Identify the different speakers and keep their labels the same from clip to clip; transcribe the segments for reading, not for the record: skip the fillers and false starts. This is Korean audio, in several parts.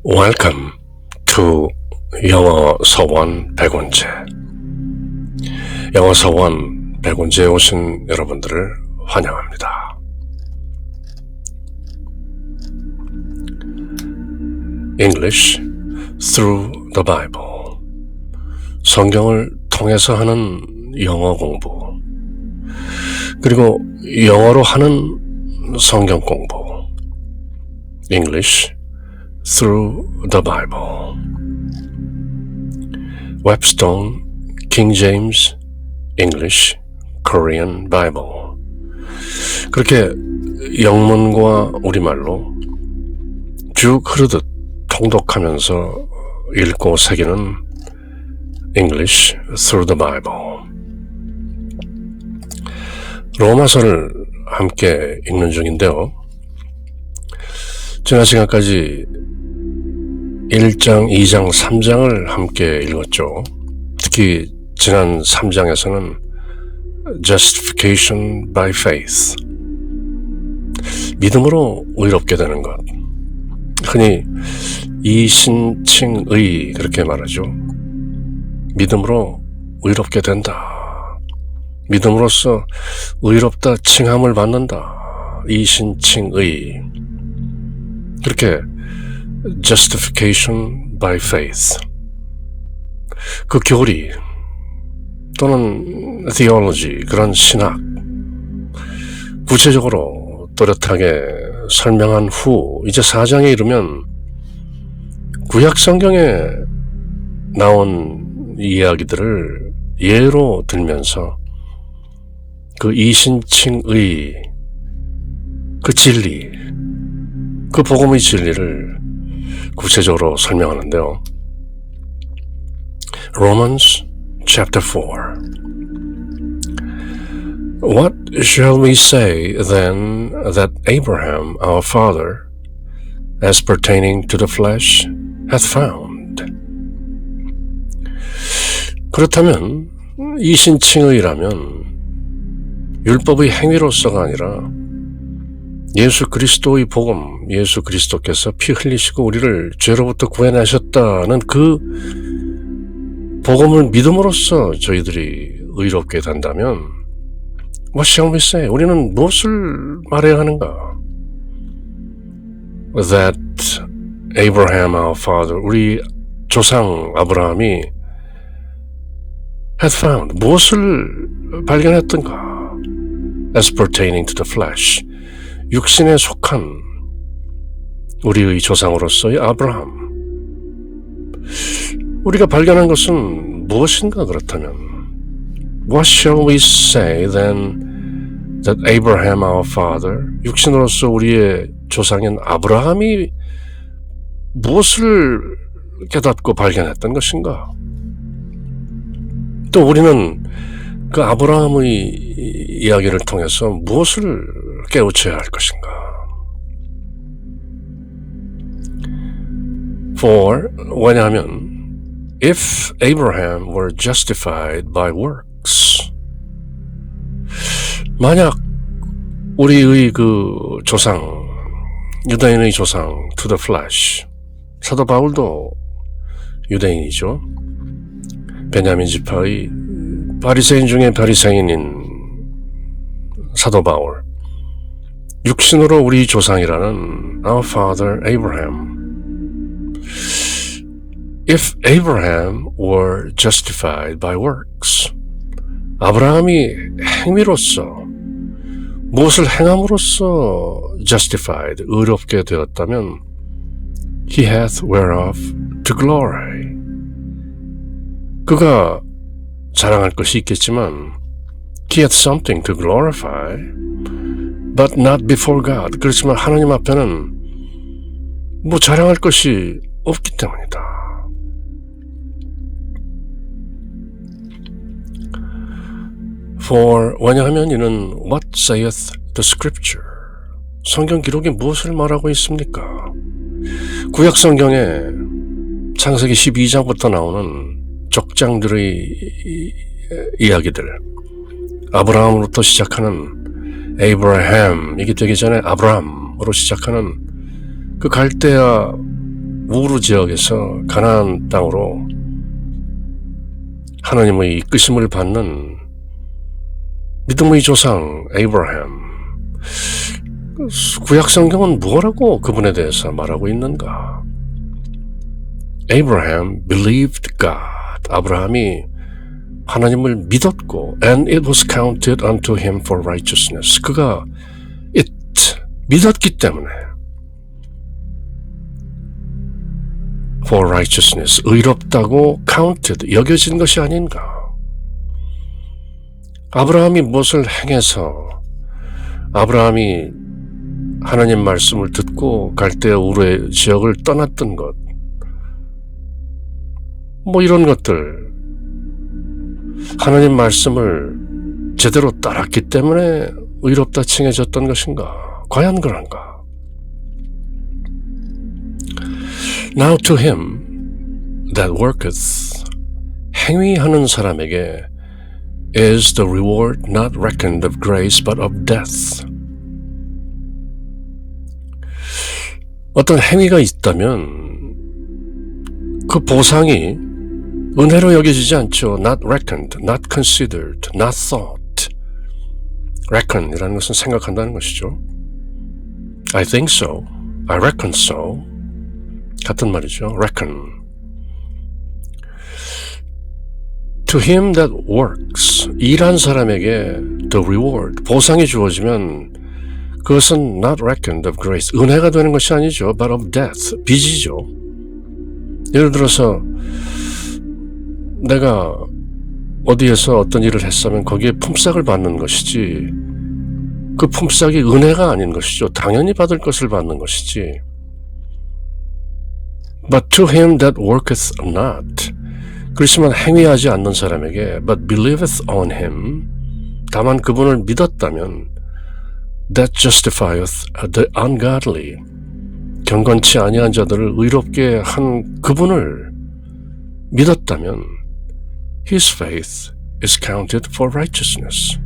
Speaker 1: Welcome to 영어 서원 100원제. 영어 서원 100원제에 오신 여러분들을 환영합니다. English through the Bible. 성경을 통해서 하는 영어 공부. 그리고 영어로 하는 성경 공부. English through the Bible. Webstone, King James, English, Korean Bible. 그렇게 영문과 우리말로 쭉 흐르듯 통독하면서 읽고 새기는 English through the Bible. 로마서를 함께 읽는 중인데요. 지난 시간까지 1장, 2장, 3장을 함께 읽었죠. 특히 지난 3장에서는 Justification by Faith, 믿음으로 의롭게 되는 것, 흔히 이신칭의 그렇게 말하죠. 믿음으로 의롭게 된다, 믿음으로써 의롭다 칭함을 받는다, 이신칭의, 그렇게 Justification by Faith, 그 교리 또는 Theology, 그런 신학 구체적으로 또렷하게 설명한 후 이제 4장에 이르면 구약 성경에 나온 이야기들을 예로 들면서 그 이신칭의 그 진리, 그 복음의 진리를 구체적으로 설명하는데요. Romans chapter 4. What shall we say then that Abraham our father, as pertaining to the flesh, hath found? 그렇다면 이신칭의라면 율법의 행위로서가 아니라 예수 그리스도의 복음, 예수 그리스도께서 피 흘리시고 우리를 죄로부터 구해내셨다는 그 복음을 믿음으로써 저희들이 의롭게 된다면 What shall we say? 우리는 무엇을 말해야 하는가? That Abraham our father, 우리 조상 아브라함이 had found, 무엇을 발견했던가? As pertaining to the flesh, 육신에 속한 우리의 조상으로서의 아브라함, 우리가 발견한 것은 무엇인가? 그렇다면 What shall we say then that Abraham our father, 육신으로서 우리의 조상인 아브라함이 무엇을 깨닫고 발견했던 것인가? 또 우리는 그 아브라함의 이야기를 통해서 무엇을 깨우쳐야 할 것인가? For, 왜냐하면 If Abraham were justified by works, 만약 우리의 그 조상, 유대인의 조상 to the flesh, 사도 바울도 유대인이죠. 베냐민 지파의 바리새인 중에 바리새인인 사도 바울, 육신으로 우리 조상이라는 our father Abraham. If Abraham were justified by works, 아브라함이 행위로서, 무엇을 행함으로써 justified, 의롭게 되었다면 he hath whereof to glory, 그가 자랑할 것이 있겠지만 he hath something to glorify, but not before God. 그렇지만 하나님 앞에는 뭐 자랑할 것이 없기 때문이다. For, 왜냐하면 이는 what saith the scripture, 성경 기록이 무엇을 말하고 있습니까? 구약 성경에 창세기 12장부터 나오는 족장들의 이야기들, 아브라함으로부터 시작하는 Abraham, 이게 되기 전에 아브람으로 시작하는 그 갈대아 우르 지역에서 가나안 땅으로 하나님의 이끄심을 받는 믿음의 조상 에이브라함. 구약 성경은 무엇라고 그분에 대해서 말하고 있는가? Abraham believed God. 아브라함이 하나님을 믿었고 and it was counted unto him for righteousness. 그가 믿었기 때문에 for righteousness, 의롭다고 counted, 여겨진 것이 아닌가. 아브라함이 무엇을 행해서 아브라함이 하나님 말씀을 듣고 갈대아 우르의 지역을 떠났던 것, 뭐 이런 것들, 하나님 말씀을 제대로 따랐기 때문에 의롭다 칭해졌던 것인가? 과연 그런가? Now to him that worketh, 행위하는 사람에게 is the reward not reckoned of grace but of death. 어떤 행위가 있다면 그 보상이 은혜로 여겨지지 않죠. Not reckoned, not considered, not thought. reckon이라는 것은 생각한다는 것이죠. I think so, I reckon so. 같은 말이죠. reckon. To him that works, 일한 사람에게 the reward, 보상이 주어지면 그것은 not reckoned of grace, 은혜가 되는 것이 아니죠. but of death, 빚이죠. 예를 들어서 내가 어디에서 어떤 일을 했으면 거기에 품삯을 받는 것이지 그 품삯이 은혜가 아닌 것이죠. 당연히 받을 것을 받는 것이지. But to him that worketh not, 그렇지만 행위하지 않는 사람에게 but believeth on him, 다만 그분을 믿었다면 that justifieth the ungodly, 경건치 아니한 자들을 의롭게 한 그분을 믿었다면 his faith is counted for righteousness.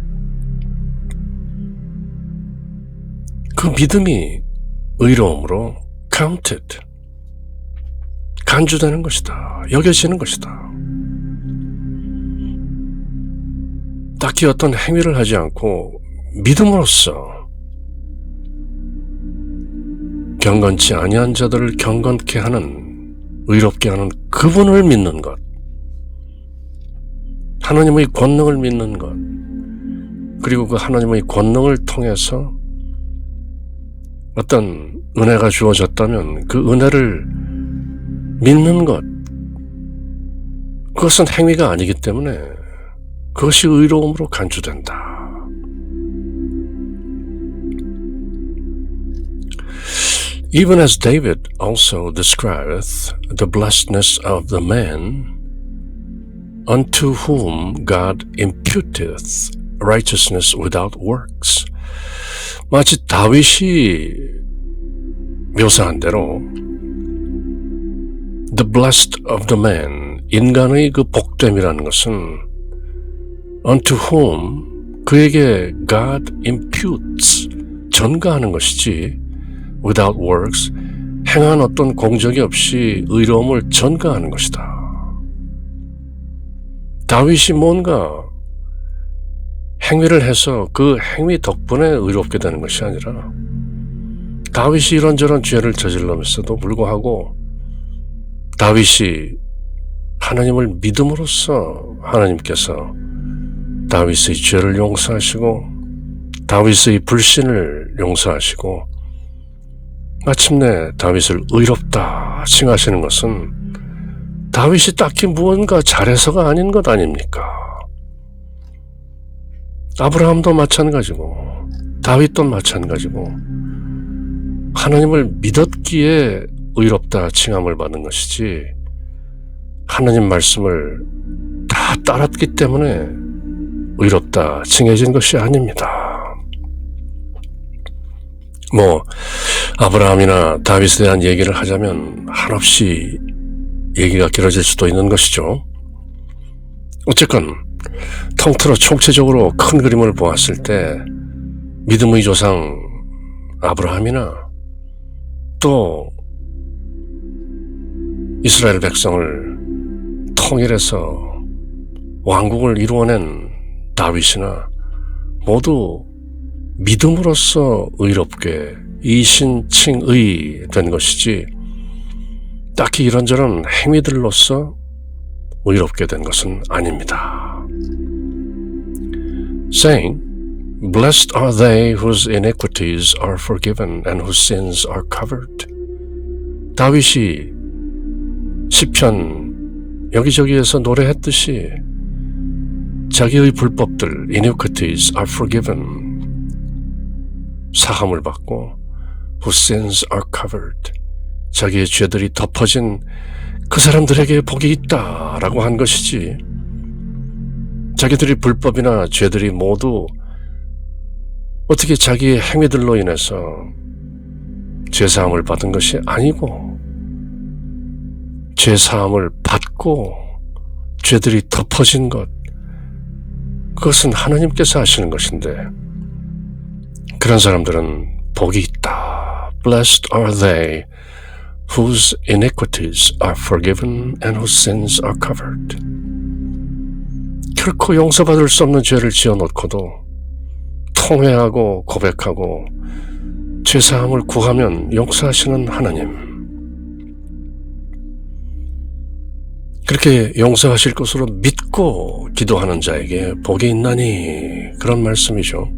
Speaker 1: 그 믿음이 의로움으로 counted, 간주되는 것이다. 여겨지는 것이다. 딱히 어떤 행위를 하지 않고 믿음으로써 경건치 아니한 자들을 경건케 하는, 의롭게 하는 그분을 믿는 것, 하나님의 권능을 믿는 것, 그리고 그 하나님의 권능을 통해서 어떤 은혜가 주어졌다면 그 은혜를 믿는 것, 그것은 행위가 아니기 때문에 그것이 의로움으로 간주된다. Even as David also describeth the blessedness of the man unto whom God imputeth righteousness without works. 마치 다윗이 묘사한 대로 the blessed of the man, 인간의 그 복됨이라는 것은 unto whom, 그에게 God imputes, 전가하는 것이지 without works, 행한 어떤 공적이 없이 의로움을 전가하는 것이다. 다윗이 뭔가 행위를 해서 그 행위 덕분에 의롭게 되는 것이 아니라 다윗이 이런저런 죄를 저질러면서도 불구하고 다윗이 하나님을 믿음으로써 하나님께서 다윗의 죄를 용서하시고 다윗의 불신을 용서하시고 마침내 다윗을 의롭다 칭하시는 것은 다윗이 딱히 무언가 잘해서가 아닌 것 아닙니까? 아브라함도 마찬가지고 다윗도 마찬가지고 하나님을 믿었기에 의롭다 칭함을 받는 것이지 하나님 말씀을 다 따랐기 때문에 의롭다 칭해진 것이 아닙니다. 뭐 아브라함이나 다윗에 대한 얘기를 하자면 한없이 얘기가 길어질 수도 있는 것이죠. 어쨌건 통틀어 총체적으로 큰 그림을 보았을 때 믿음의 조상 아브라함이나 또 이스라엘 백성을 통일해서 왕국을 이루어낸 다윗이나 모두 믿음으로써 의롭게 이신칭의 된 것이지 딱히 이런저런 행위들로서 의롭게 된 것은 아닙니다. Saying, Blessed are they whose iniquities are forgiven and whose sins are covered. 다윗이 시편 여기저기에서 노래했듯이 자기의 불법들, iniquities are forgiven, 사함을 받고 whose sins are covered, 자기의 죄들이 덮어진 그 사람들에게 복이 있다라고 한 것이지 자기들이 불법이나 죄들이 모두 어떻게 자기의 행위들로 인해서 죄사함을 받은 것이 아니고 죄사함을 받고 죄들이 덮어진 것, 그것은 하나님께서 하시는 것인데 그런 사람들은 복이 있다. Blessed are they whose iniquities are forgiven and whose sins are covered. 결코 용서받을 수 없는 죄를 지어놓고도 통회하고 고백하고 죄사함을 구하면 용서하시는 하나님, 그렇게 용서하실 것으로 믿고 기도하는 자에게 복이 있나니, 그런 말씀이죠.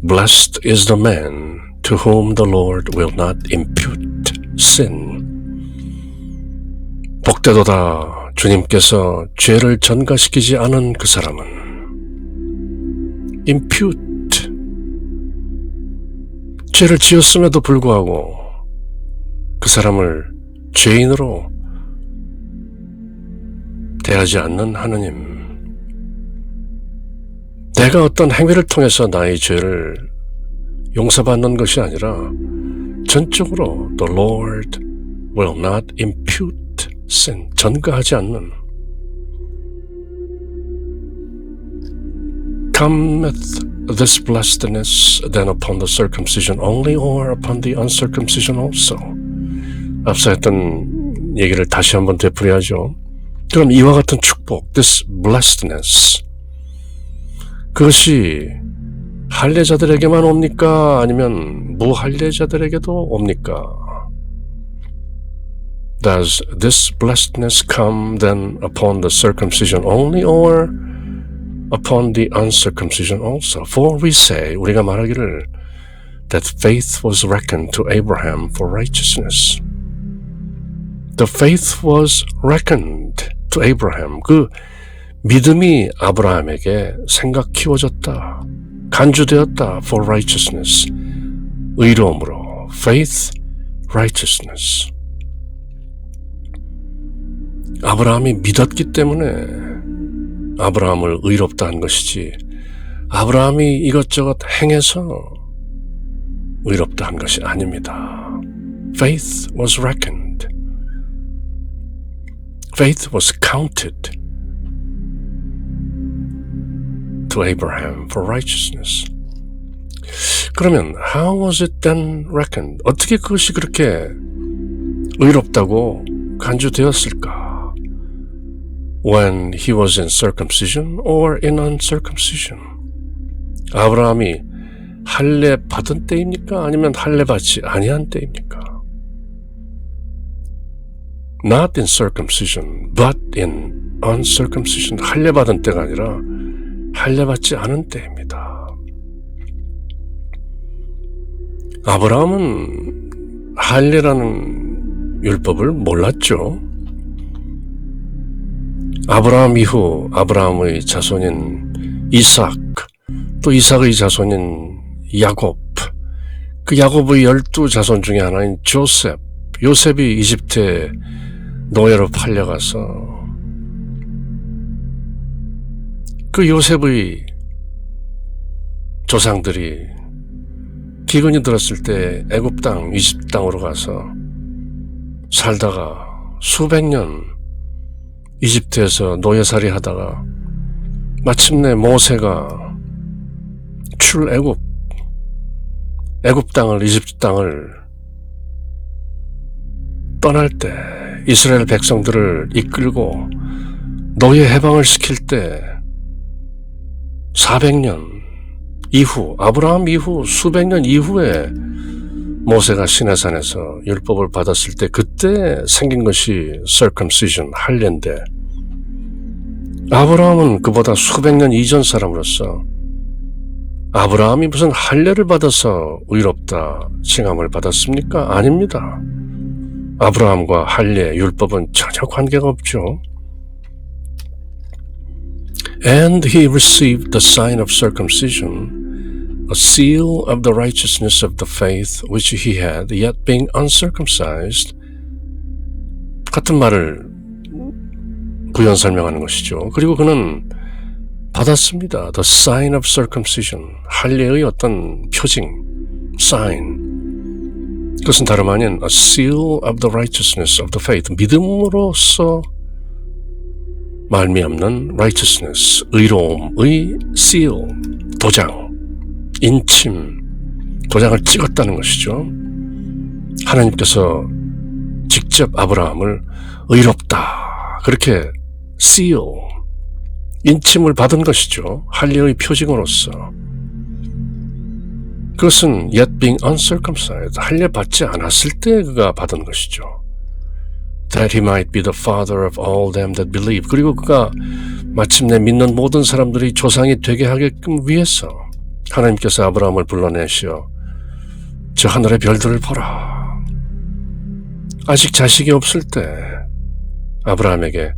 Speaker 1: Blessed is the man to whom the Lord will not impute sin. 복되도다, 주님께서 죄를 전가시키지 않은 그 사람은. impute, 죄를 지었음에도 불구하고 그 사람을 죄인으로 대하지 않는 하나님. 내가 어떤 행위를 통해서 나의 죄를 용서받는 것이 아니라 전적으로 The Lord will not impute sin, 전가하지 않는. Cometh this blessedness then upon the circumcision only or upon the uncircumcision also? 앞서 했던 얘기를 다시 한번 되풀이하죠. 그럼 이와 같은 축복, this blessedness, 그것이 할례자들에게만 옵니까? 아니면 무할례자들에게도 옵니까? Does this blessedness come then upon the circumcision only or upon the uncircumcision also? For we say, 우리가 말하기를 that faith was reckoned to Abraham for righteousness. The faith was reckoned to Abraham. 그 믿음이 아브라함에게 생각 키워졌다, 간주되었다. For righteousness, 의로움으로. Faith, righteousness. 아브라함이 믿었기 때문에 아브라함을 의롭다 한 것이지 아브라함이 이것저것 행해서 의롭다 한 것이 아닙니다. Faith was reckoned. Faith was counted to Abraham for righteousness. 그러면 how was it then reckoned? 어떻게 그것이 그렇게 의롭다고 간주되었을까? When he was in circumcision or in uncircumcision? 아브라함이 할례 받은 때입니까? 아니면 할례 받지 아니한 때입니까? Not in circumcision, but in uncircumcision. 할례 받은 때가 아니라 할례 받지 않은 때입니다. 아브라함은 할례라는 율법을 몰랐죠. 아브라함 이후 아브라함의 자손인 이삭, 또 이삭의 자손인 야곱, 그 야곱의 12자손 중에 하나인 조셉, 요셉이 이집트에 노예로 팔려가서 그 요셉의 조상들이 기근이 들었을 때 애굽 땅, 이집트 땅으로 가서 살다가 수백 년 이집트에서 노예살이 하다가 마침내 모세가 출애굽, 애굽 땅을, 이집트 땅을 떠날 때, 이스라엘 백성들을 이끌고 노예 해방을 시킬 때 400년 이후, 아브라함 이후 수백 년 이후에 모세가 시내산에서 율법을 받았을 때 그때 생긴 것이 circumcision, 할례인데 아브라함은 그보다 수백 년 이전 사람으로서 아브라함이 무슨 할례를 받아서 의롭다 칭함을 받았습니까? 아닙니다. 아브라함과 할례, 율법은 전혀 관계가 없죠. And he received the sign of circumcision, a seal of the righteousness of the faith which he had, yet being uncircumcised. 같은 말을 부연 설명하는 것이죠. 그리고 그는 받았습니다. The sign of circumcision, 할례의 어떤 표징, sign. 그것은 다름 아닌 a seal of the righteousness of the faith, 믿음으로써 말미암는 righteousness, 의로움의 seal, 도장, 인침, 도장을 찍었다는 것이죠. 하나님께서 직접 아브라함을 의롭다, 그렇게 seal, 인침을 받은 것이죠. 할례의 표징으로서. 그것은 yet being uncircumcised, 할례 받지 않았을 때 그가 받은 것이죠. That he might be the father of all them that believe. 그리고 그가 마침내 믿는 모든 사람들이 조상이 되게 하게끔 위해서 하나님께서 아브라함을 불러내시어 저 하늘의 별들을 보라. 아직 자식이 없을 때 아브라함에게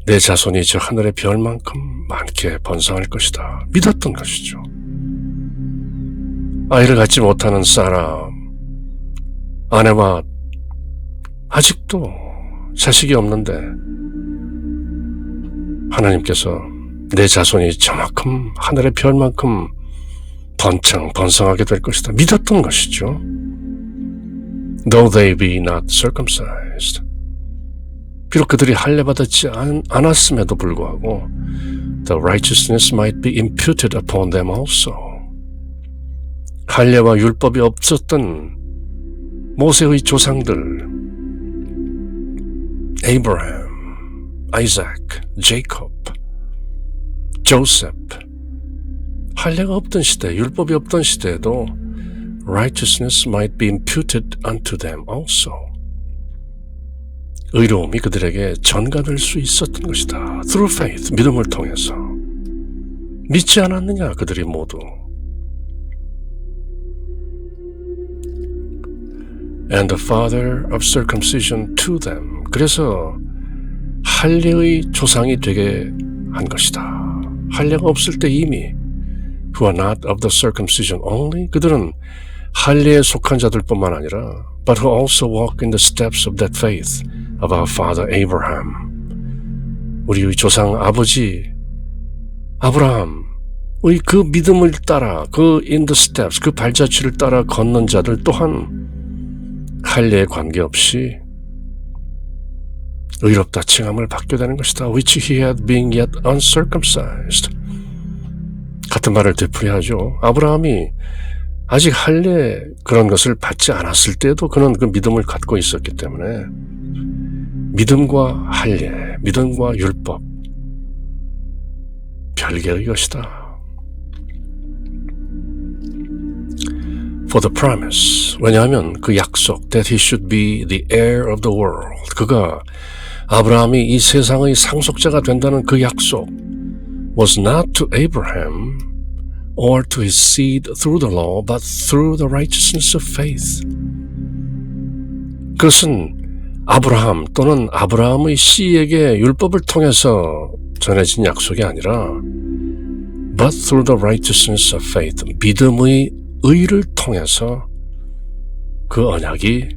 Speaker 1: 내 자손이 저 하늘의 별만큼 많게 번성할 것이다. 믿었던 것이죠. 아이를 갖지 못하는 사라, 아내와 아직도 자식이 없는데 하나님께서 내 자손이 저만큼 하늘의 별만큼 번성하게 될 것이다. 믿었던 것이죠. Though they be not circumcised. 비록 그들이 할례 받았지 않았음에도 불구하고 the righteousness might be imputed upon them also. 할례와 율법이 없었던 모세의 조상들 Abraham, Isaac, Jacob, Joseph, 할례가 없던 시대, 율법이 없던 시대에도 righteousness might be imputed unto them also. 의로움이 그들에게 전가될 수 있었던 것이다. Through faith, 믿음을 통해서. 믿지 않았느냐 그들이 모두. And the father of circumcision to them. 그래서 할례의 조상이 되게 한 것이다. 할례가 없을 때 이미 who are not of the circumcision only. 그들은 할례에 속한 자들뿐만 아니라 but who also walk in the steps of that faith of our father Abraham. 우리의 조상 아버지 아브라함의 그 믿음을 따라 그 in the steps, 그 발자취를 따라 걷는 자들 또한 할례에 관계없이 의롭다 칭함을 받게 되는 것이다. Which he had being yet uncircumcised. 같은 말을 되풀이하죠. 아브라함이 아직 할례 그런 것을 받지 않았을 때도 그는 그 믿음을 갖고 있었기 때문에 믿음과 할례, 믿음과 율법 별개의 것이다. For the promise, 왜냐하면 그 약속 that he should be the heir of the world, 그가 아브라함이 이 세상의 상속자가 된다는 그 약속 was not to Abraham or to his seed through the law, but through the righteousness of faith. 그것은 아브라함 또는 아브라함의 씨에게 율법을 통해서 전해진 약속이 아니라 but through the righteousness of faith, 믿음의 의를 통해서 그 언약이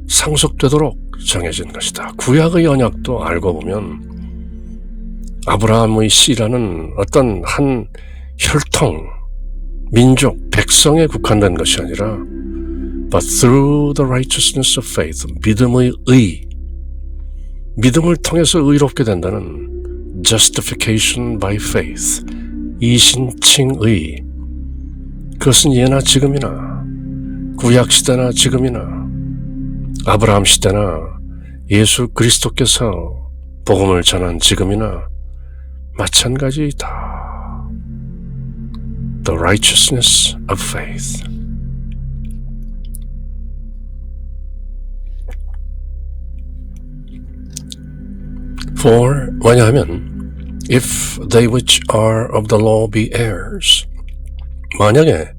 Speaker 1: 상속되도록 정해진 것이다. 구약의 언약도 알고 보면 아브라함의 씨라는 어떤 한 혈통, 민족, 백성에 국한된 것이 아니라 but through the righteousness of faith, 믿음의 의, 믿음을 통해서 의롭게 된다는 justification by faith, 이신칭의, 그것은 예나 지금이나 구약시대나 지금이나 아브라함 시대나 예수 그리스도께서 복음을 전한 지금이나 마찬가지이다. The righteousness of faith. For, 왜냐하면 if they which are of the law be heirs, 만약에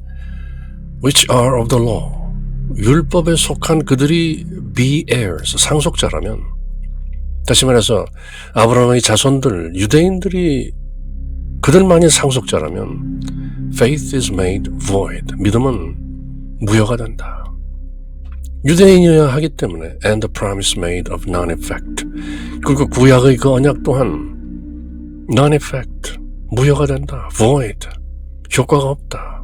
Speaker 1: which are of the law, 율법에 속한 그들이 be heirs, 상속자라면, 다시 말해서 아브라함의 자손들, 유대인들이 그들만이 상속자라면 faith is made void, 믿음은 무효가 된다. 유대인이어야 하기 때문에 and the promise made of non-effect, 그리고 구약의 그 언약 또한 non-effect, 무효가 된다. void, 효과가 없다.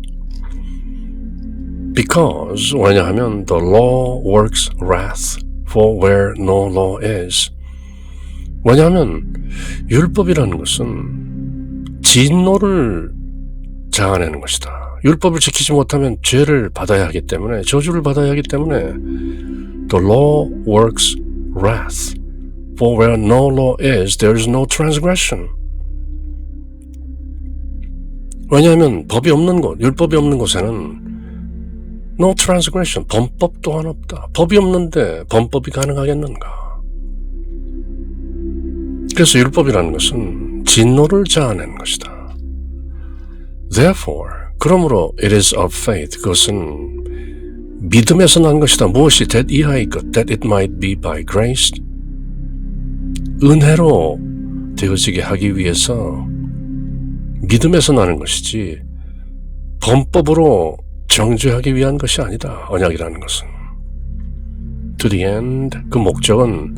Speaker 1: Because, 왜냐하면 the law works wrath for where no law is. 왜냐하면 율법이라는 것은 진노를 자아내는 것이다. 율법을 지키지 못하면 죄를 받아야 하기 때문에, 저주를 받아야 하기 때문에 the law works wrath. For where no law is, there is no transgression. 왜냐하면 법이 없는 곳, 율법이 없는 곳에는 no transgression, 범법 또한 없다. 법이 없는데 범법이 가능하겠는가? 그래서 율법이라는 것은 진노를 자아내는 것이다. Therefore, 그러므로 it is of faith, 그것은 믿음에서 난 것이다. 무엇이 that 이하의 것, that it might be by grace, 은혜로 되어지게 하기 위해서 믿음에서 나는 것이지 범법으로 정죄하기 위한 것이 아니다. 언약이라는 것은. To the end, 그 목적은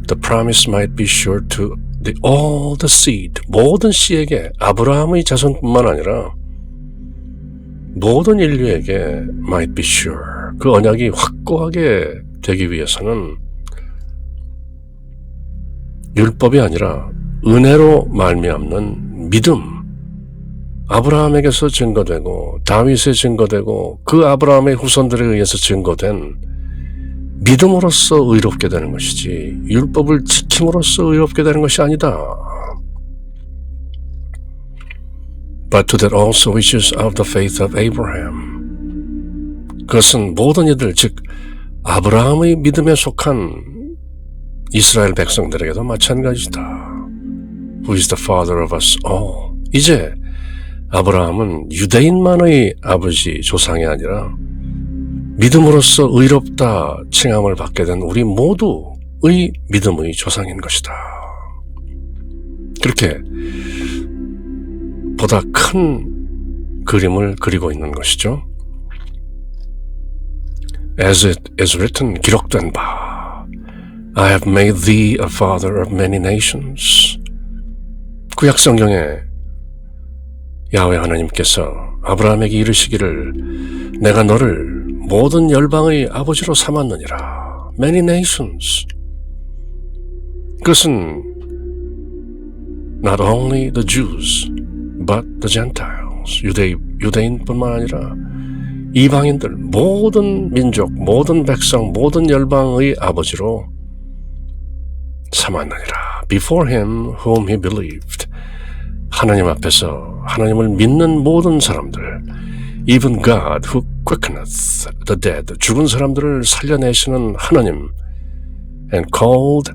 Speaker 1: the promise might be sure to all the seed, 모든 씨에게, 아브라함의 자손뿐만 아니라 모든 인류에게 might be sure, 그 언약이 확고하게 되기 위해서는 율법이 아니라 은혜로 말미암는 믿음, 아브라함에게서 증거되고 다윗에 증거되고 그 아브라함의 후손들에 의해서 증거된 믿음으로써 의롭게 되는 것이지 율법을 지킴으로써 의롭게 되는 것이 아니다. But to that also which is of the faith of Abraham. 그것은 모든 이들, 즉 아브라함의 믿음에 속한 이스라엘 백성들에게도 마찬가지다. Who is the father of us all. 이제 아브라함은 유대인만의 아버지, 조상이 아니라 믿음으로써 의롭다 칭함을 받게 된 우리 모두의 믿음의 조상인 것이다. 그렇게 보다 큰 그림을 그리고 있는 것이죠. As it is written, 기록된 바, I have made thee a father of many nations. 구약 성경에 야훼 하나님께서 아브라함에게 이르시기를 내가 너를 모든 열방의 아버지로 삼았느니라. Many nations. 그것은 not only the Jews, but the Gentiles. 유대인뿐만 아니라 이방인들, 모든 민족, 모든 백성, 모든 열방의 아버지로 삼았느니라. Before him whom he believed. 하나님 앞에서 하나님을 믿는 모든 사람들, even God who quickeneth the dead, 죽은 사람들을 살려내시는 하나님, and called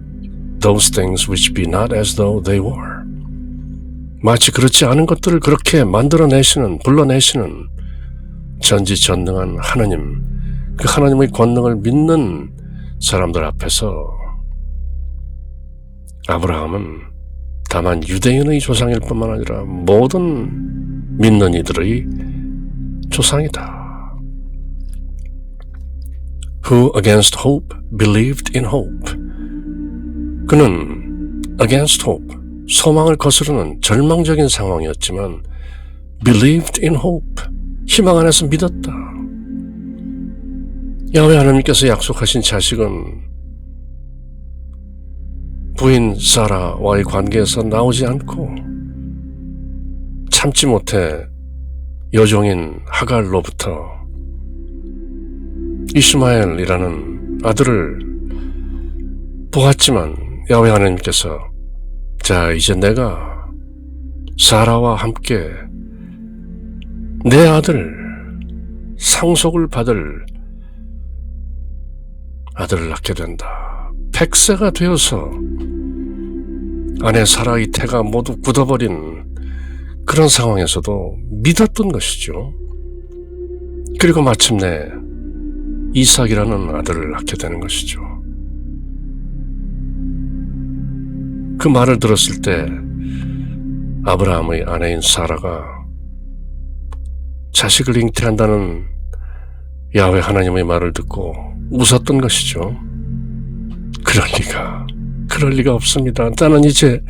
Speaker 1: those things which be not as though they were. 마치 그렇지 않은 것들을 그렇게 만들어내시는, 불러내시는 전지전능한 하나님, 그 하나님의 권능을 믿는 사람들 앞에서 아브라함은 다만 유대인의 조상일 뿐만 아니라 모든 믿는 이들의 조상이다. Who against hope believed in hope. 그는 against hope, 소망을 거스르는 절망적인 상황이었지만 believed in hope, 희망 안에서 믿었다. 야훼 하나님께서 약속하신 자식은 부인 사라와의 관계에서 나오지 않고 참지 못해 여종인 하갈로부터 이스마엘이라는 아들을 보았지만 야훼 하나님께서 자 이제 내가 사라와 함께 내 아들 상속을 받을 아들을 낳게 된다. 100세가 되어서 아내 사라의 태가 모두 굳어버린 그런 상황에서도 믿었던 것이죠. 그리고 마침내 이삭이라는 아들을 낳게 되는 것이죠. 그 말을 들었을 때 아브라함의 아내인 사라가 자식을 잉태한다는 야훼 하나님의 말을 듣고 웃었던 것이죠. 그럴 리가 없습니다. 나는 이제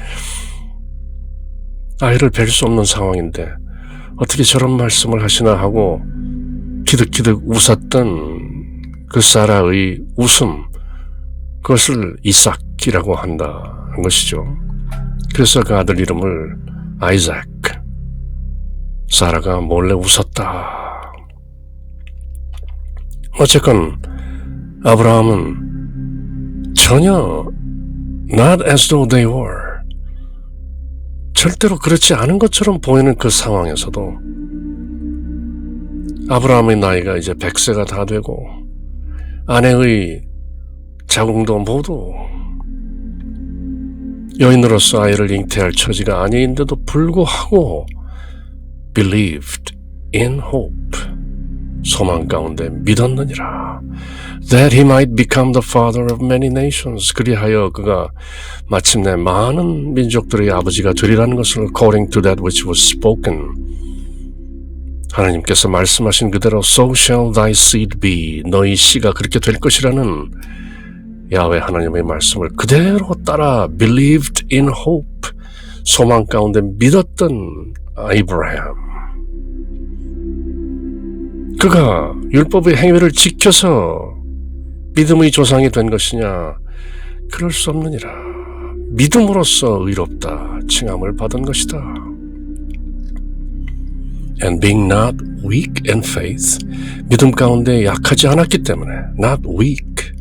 Speaker 1: 아이를 뵐 수 없는 상황인데 어떻게 저런 말씀을 하시나 하고 기득기득 웃었던 그 사라의 웃음, 그것을 이삭이라고 한다는 것이죠. 그래서 그 아들 이름을 아이작, 사라가 몰래 웃었다. 어쨌건 아브라함은 전혀 not as though they were, 절대로 그렇지 않은 것처럼 보이는 그 상황에서도 아브라함의 나이가 이제 100세가 다 되고 아내의 자궁도 모두 여인으로서 아이를 잉태할 처지가 아닌데도 불구하고 believed in hope, 소망 가운데 믿었느니라. That he might become the father of many nations. 그리하여 그가 마침내 많은 민족들의 아버지가 되리라는 것을 according to that which was spoken. 하나님께서 말씀하신 그대로 so shall thy seed be. 너희 씨가 그렇게 될 것이라는 야훼 하나님의 말씀을 그대로 따라 believed in hope, 소망 가운데 믿었던 아브라함. 그가 율법의 행위를 지켜서 믿음의 조상이 된 것이냐? 그럴 수 없느니라. 믿음으로써 의롭다 칭함을 받은 것이다. And being not weak in faith, 믿음 가운데 약하지 않았기 때문에 not weak,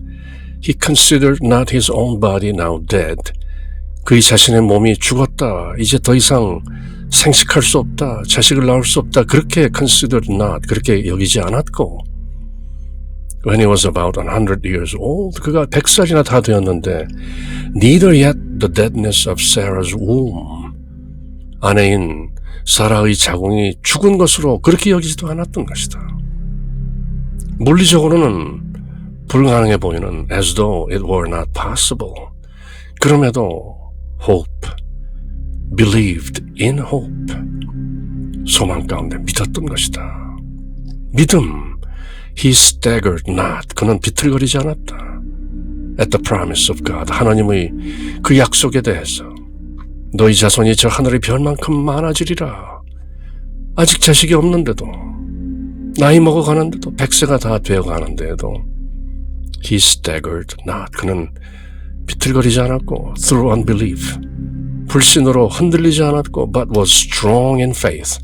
Speaker 1: he considered not his own body now dead. 그의 자신의 몸이 죽었다. 이제 더 이상 생식할 수 없다. 자식을 낳을 수 없다. 그렇게 considered not, 그렇게 여기지 않았고 when he was about 100 years old, 그가 100살이나 다 되었는데 neither yet the deadness of Sarah's womb, 아내인 사라의 자궁이 죽은 것으로 그렇게 여기지도 않았던 것이다. 물리적으로는 불가능해 보이는 as though it were not possible. 그럼에도 hope, believed in hope, 소망 가운데 믿었던 것이다. 믿음, he staggered not, 그는 비틀거리지 않았다. at the promise of God, 하나님의 그 약속에 대해서 너희 자손이 저 하늘의 별만큼 많아지리라. 아직 자식이 없는데도, 나이 먹어가는데도, 100세가 다 되어가는데도 he staggered not, 그는 비틀거리지 않았고 through unbelief, 불신으로 흔들리지 않았고 but was strong in faith,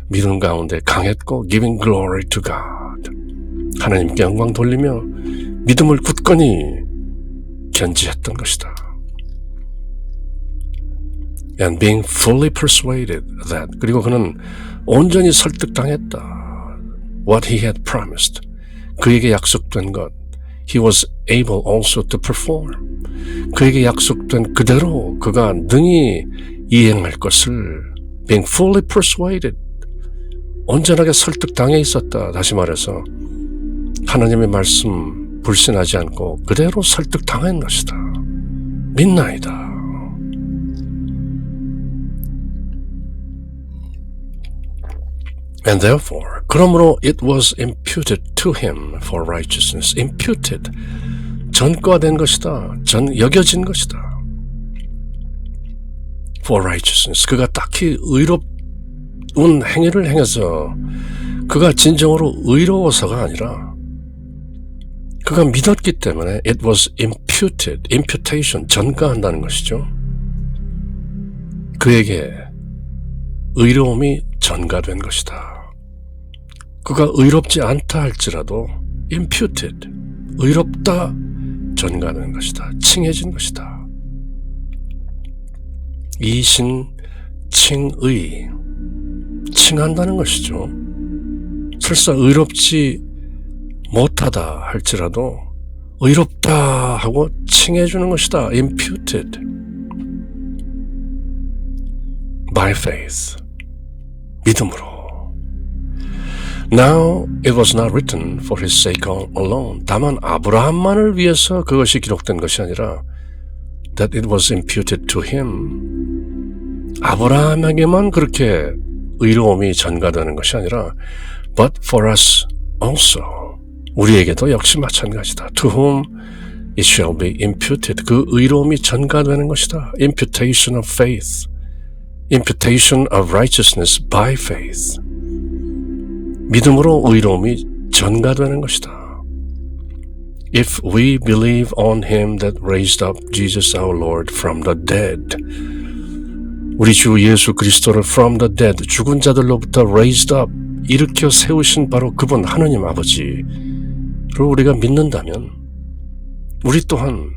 Speaker 1: 믿음 가운데 강했고 giving glory to God, 하나님께 영광 돌리며 믿음을 굳건히 견지했던 것이다. And being fully persuaded that, 그리고 그는 온전히 설득당했다. What he had promised, 그에게 약속된 것, he was able also to perform, 그에게 약속된 그대로 그가 능히 이행할 것을 being fully persuaded, 온전하게 설득당해 있었다. 다시 말해서 하나님의 말씀 불신하지 않고 그대로 설득당한 것이다. 믿나이다. And therefore, 그러므로 it was imputed to him for righteousness. imputed, 전과된 것이다. 여겨진 것이다. for righteousness, 그가 딱히 의로운 행위를 행해서 그가 진정으로 의로워서가 아니라 그가 믿었기 때문에 it was imputed, imputation, 전가한다는 것이죠. 그에게 의로움이 전가된 것이다. 그가 의롭지 않다 할지라도 imputed, 의롭다 전가되는 것이다. 칭해진 것이다. 이신 칭의, 칭한다는 것이죠. 설사 의롭지 못하다 할지라도 의롭다 하고 칭해주는 것이다. imputed by faith, 믿음으로. Now it was not written for his sake alone. 다만 아브라함만을 위해서 그것이 기록된 것이 아니라 that it was imputed to him. 아브라함에게만 그렇게 의로움이 전가되는 것이 아니라 but for us also. 우리에게도 역시 마찬가지다. To whom it shall be imputed. 그 의로움이 전가되는 것이다. Imputation of faith. Imputation of righteousness by faith. 믿음으로 의로움이 전가되는 것이다. If we believe on him that raised up Jesus our Lord from the dead. 우리 주 예수 그리스도를 from the dead, 죽은 자들로부터 raised up, 일으켜 세우신 바로 그분 하느님 아버지를 우리가 믿는다면 우리 또한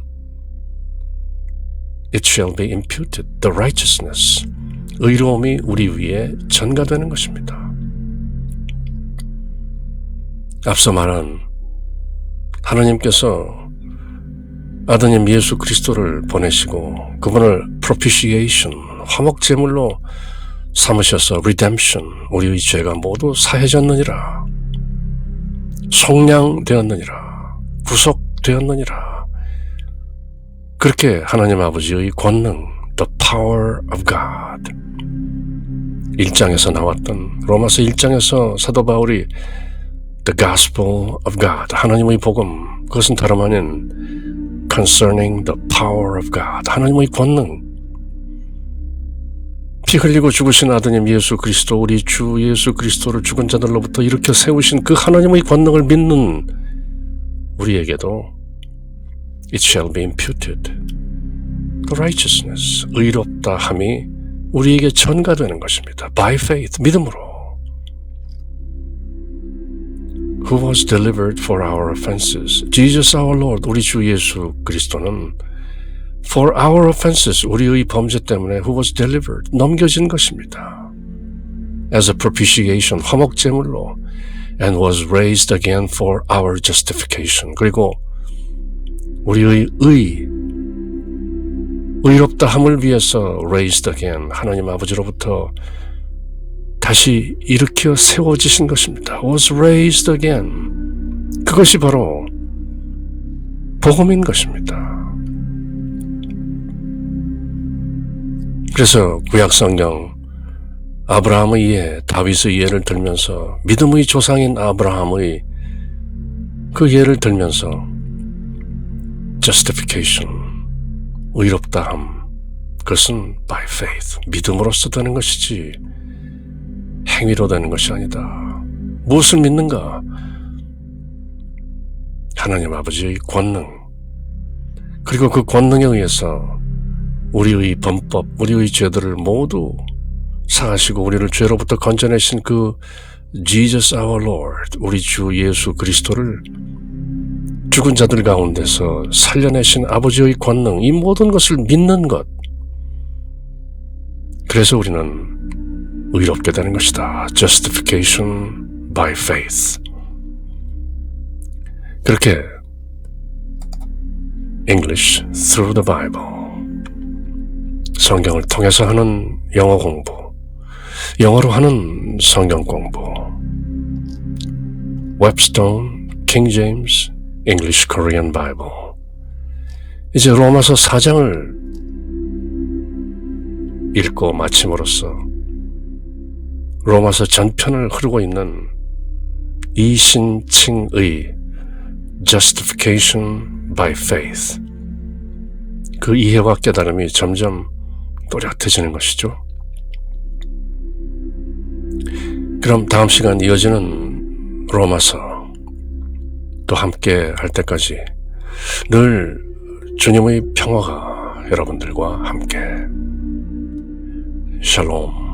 Speaker 1: it shall be imputed, the righteousness, 의로움이 우리 위에 전가되는 것입니다. 앞서 말한 하나님께서 아드님 예수 그리스도를 보내시고 그분을 propitiation, 화목제물로 삼으셔서 redemption, 우리의 죄가 모두 사해졌느니라, 속량되었느니라, 구속되었느니라. 그렇게 하나님 아버지의 권능, the power of God, 1장에서 나왔던, 로마서 1장에서 사도 바울이 the gospel of God, 하나님의 복음, 그것은 다름 아닌 concerning the power of God, 하나님의 권능, 피 흘리고 죽으신 아드님 예수 그리스도, 우리 주 예수 그리스도를 죽은 자들로부터 일으켜 세우신 그 하나님의 권능을 믿는 우리에게도 it shall be imputed, the righteousness, 의롭다 함이 우리에게 전가되는 것입니다. by faith, 믿음으로. Who was delivered for our offenses. Jesus our Lord, 우리 주 예수 그리스도는 for our offenses, 우리의 범죄 때문에 who was delivered, 넘겨진 것입니다. as a propitiation, 화목제물로, and was raised again for our justification. 그리고 우리의 의롭다 함을 위해서 raised again, 하나님 아버지로부터 다시 일으켜 세워지신 것입니다. was raised again. 그것이 바로 복음인 것입니다. 그래서 구약성경 아브라함의 예, 다윗의 예를 들면서 믿음의 조상인 아브라함의 그 예를 들면서 justification, 의롭다함, 그것은 by faith, 믿음으로써 되는 것이지 행위로 되는 것이 아니다. 무엇을 믿는가? 하나님 아버지의 권능, 그리고 그 권능에 의해서 우리의 범법, 우리의 죄들을 모두 사하시고 우리를 죄로부터 건져내신 그 Jesus our Lord, 우리 주 예수 그리스도를 죽은 자들 가운데서 살려내신 아버지의 권능, 이 모든 것을 믿는 것. 그래서 우리는 의롭게 되는 것이다. Justification by faith. 그렇게 English through the Bible, 성경을 통해서 하는 영어 공부, 영어로 하는 성경 공부, Webstone, King James, English Korean Bible. 이제 로마서 4장을 읽고 마침으로써 로마서 전편을 흐르고 있는 이신칭의 Justification by Faith, 그 이해와 깨달음이 점점 또렷해지는 것이죠. 그럼 다음 시간 이어지는 로마서 또 함께 할 때까지 늘 주님의 평화가 여러분들과 함께. 샬롬.